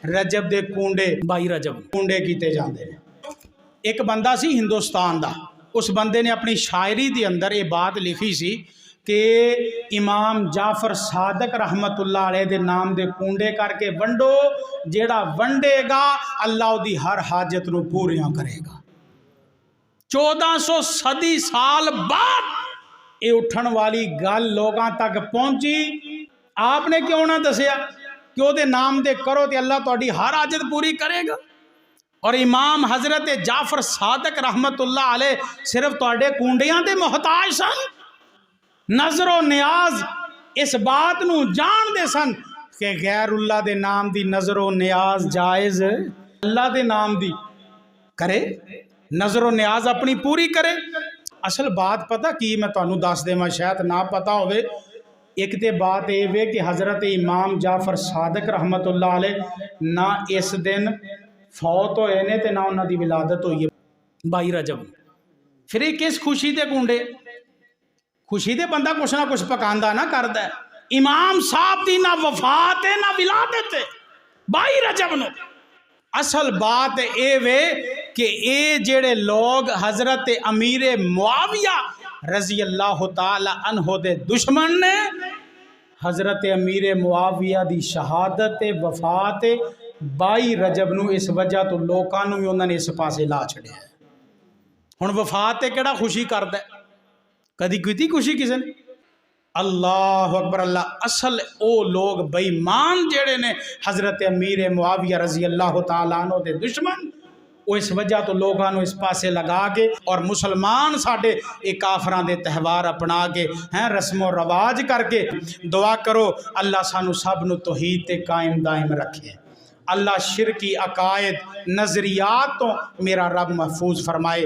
रजब दे कूंडे 22 रजब कूंडे किए जाते हैं। एक बंदा सी हिंदुस्तान का, उस बंदे ने अपनी शायरी के अंदर ये बात लिखी सी कि इमाम जाफर सादक रहमतुल्लाह अलैह दे नाम दे कूंडे करके वंडो, जेड़ा वंडेगा अल्लाह दी हर हाजत नूं पूरियां करेगा। 1400 सदी साल बाद ये उठन वाली गल लोगों तक पहुंची। आपने क्यों ना दसिया कि वो नाम दे करो तो अल्लाह तुहाडी हर हाजत पूरी करेगा। और इमाम हजरत जाफर सादक रहमतुल्लाह अलैह सिर्फ तुहाडे कूंडियां दे मोहताज सन। नजरो नियाज इस बात नूं जानदे सन कि गैरुल्लाह दे नाम दी नजरो नियाज जायज़, अल्लाह दे नाम दी करे, नजरो नियाज अपनी पूरी करे। असल बात पता की मैं तुहानू दस देवां, शायद ना पता होवे। एक तो बात ये वे कि हज़रत इमाम जाफर सादक रहमतुल्लाह अलैह ना इस दिन फौत होए ने ते ना उन्हां दी विलादत हुई है 22 रजब। फिर ये किस खुशी दे कूंडे? खुशी दे बंदा कुछ ना कुछ पकांदा ना करदा है। इमाम साहब दी ना वफात है ना विलादत है 22 रजब नूं। असल बात ये वे कि ये जेड़े लोग हजरत अमीर मुआविया रजी अल्लाह ताला अन्हो दे दुश्मन ने, हजरत अमीर मुआविया दी शहादत वफात 22 रजब नूं इस वजह तो लोगों भी उन्होंने इस पासे ला छड़िया है। हुण वफात केड़ा खुशी करदा है? कदी की खुशी किसी ने? अल्लाह अकबर अल्लाह। असल ओ लोग बेईमान जेड़े ने हजरत अमीर मुआविया रजी अल्लाह तआला अन्हु दे दुश्मन, वो इस वजह तो लोगों इस पासे लगा के और मुसलमान साडे एक काफरां दे त्यौहार अपना के हैं रस्मो रवाज करके। दुआ करो अल्लाह सानू सब नू तौहीद ते कायम दायम रखे। अल्लाह शिरकी अकायद नजरियात तो मेरा रब महफूज फरमाए।